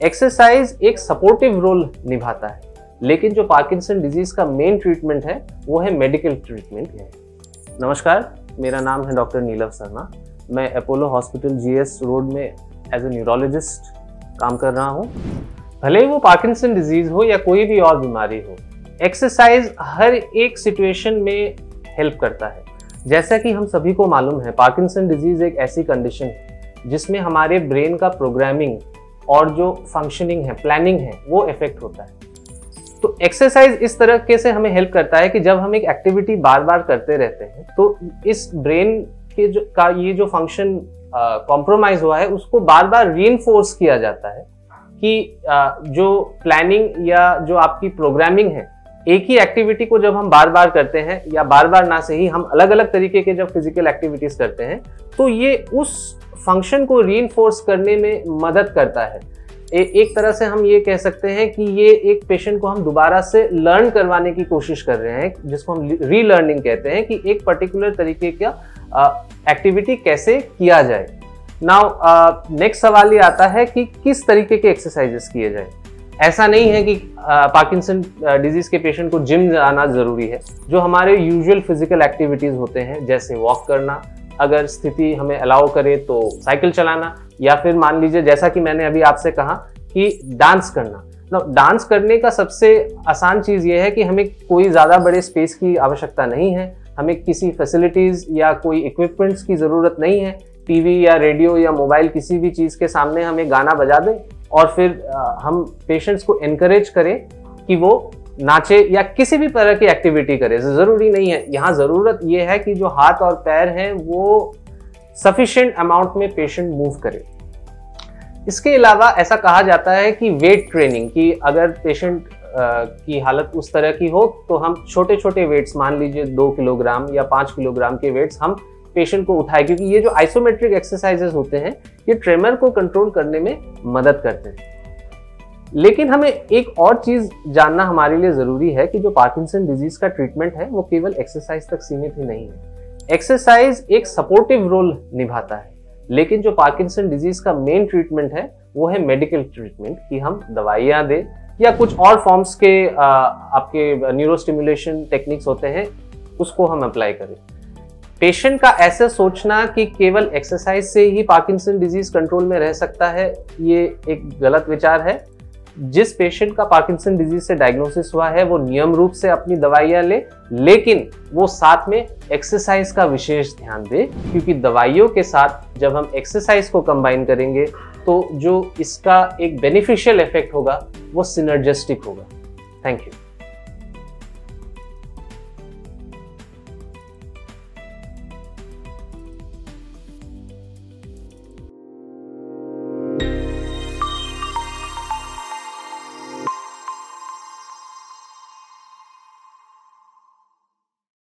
Exercise एक supportive role निभाता है, लेकिन जो पार्किंसन डिजीज का मेन ट्रीटमेंट है वो है मेडिकल ट्रीटमेंट है। नमस्कार, मेरा नाम है डॉक्टर नीलव शर्मा। मैं अपोलो हॉस्पिटल जीएस रोड में एज ए न्यूरोलॉजिस्ट काम कर रहा हूँ। भले ही वो पार्किंसन डिजीज हो या कोई भी और बीमारी हो, एक्सरसाइज हर एक सिचुएशन में हेल्प करता है। जैसा कि हम सभी को मालूम है, पार्किंसन डिजीज एक ऐसी कंडीशन है जिसमें हमारे ब्रेन का प्रोग्रामिंग और जो फंक्शनिंग है, प्लानिंग है, वो इफेक्ट होता है। तो एक्सरसाइज इस तरीके से हमें हेल्प करता है कि जब हम एक एक्टिविटी बार बार करते रहते हैं तो इस ब्रेन के ये जो फंक्शन कॉम्प्रोमाइज हुआ है उसको बार बार रीइंफोर्स किया जाता है कि जो प्लानिंग या जो आपकी प्रोग्रामिंग है, एक ही एक्टिविटी को जब हम बार बार करते हैं या बार बार ना सही हम अलग अलग तरीके के जब फिजिकल एक्टिविटीज करते हैं तो ये उस फंक्शन को रीइंफोर्स करने में मदद करता है। एक तरह से हम ये कह सकते हैं कि ये एक पेशेंट को हम दोबारा से लर्न करवाने की कोशिश कर रहे हैं, जिसको हम रीलर्निंग कहते हैं कि एक पर्टिकुलर तरीके का एक्टिविटी कैसे किया जाए। नाउ नेक्स्ट सवाल ये आता है कि किस तरीके के एक्सरसाइजेस किए जाए। ऐसा नहीं है कि पार्किंसन डिजीज के पेशेंट को जिम जाना जरूरी है। जो हमारे यूजुअल फिजिकल एक्टिविटीज होते हैं, जैसे वॉक करना, अगर स्थिति हमें अलाउ करे तो साइकिल चलाना, या फिर मान लीजिए जैसा कि मैंने अभी आपसे कहा कि डांस करना। डांस करने का सबसे आसान चीज ये है कि हमें कोई ज्यादा बड़े स्पेस की आवश्यकता नहीं है, हमें किसी फैसिलिटीज या कोई इक्विपमेंट्स की जरूरत नहीं है। टीवी या रेडियो या मोबाइल किसी भी चीज के सामने हमें गाना बजा दें और फिर हम पेशेंट्स को एनकरेज करें कि वो नाचे या किसी भी तरह की एक्टिविटी करे। जरूरी नहीं है, यहाँ जरूरत ये है कि जो हाथ और पैर हैं वो सफिशिएंट अमाउंट में पेशेंट मूव करे। इसके अलावा ऐसा कहा जाता है कि वेट ट्रेनिंग की, अगर पेशेंट की हालत उस तरह की हो तो हम छोटे छोटे वेट्स, मान लीजिए 2 किलोग्राम या 5 किलोग्राम के वेट्स हम पेशेंट को उठाए, क्योंकि ये जो आइसोमेट्रिक एक्सरसाइजेस होते हैं ये ट्रेमर को कंट्रोल करने में मदद करते हैं। लेकिन हमें एक और चीज जानना हमारे लिए जरूरी है कि जो पार्किंसन डिजीज का ट्रीटमेंट है वो केवल एक्सरसाइज तक सीमित ही नहीं है। एक्सरसाइज एक सपोर्टिव रोल निभाता है, लेकिन जो पार्किंसन डिजीज का मेन ट्रीटमेंट है वो है मेडिकल ट्रीटमेंट, कि हम दवाइयां दें या कुछ और फॉर्म्स के आपके न्यूरोस्टिमुलेशन टेक्निक्स होते हैं उसको हम अप्लाई करें। पेशेंट का ऐसे सोचना कि केवल एक्सरसाइज से ही पार्किंसन डिजीज कंट्रोल में रह सकता है, ये एक गलत विचार है। जिस पेशेंट का पार्किंसन डिजीज से डायग्नोसिस हुआ है वो नियम रूप से अपनी दवाइयां ले, लेकिन वो साथ में एक्सरसाइज का विशेष ध्यान दे, क्योंकि दवाइयों के साथ जब हम एक्सरसाइज को कंबाइन करेंगे तो जो इसका एक बेनिफिशियल इफेक्ट होगा वो सिनर्जिस्टिक होगा। Thank you.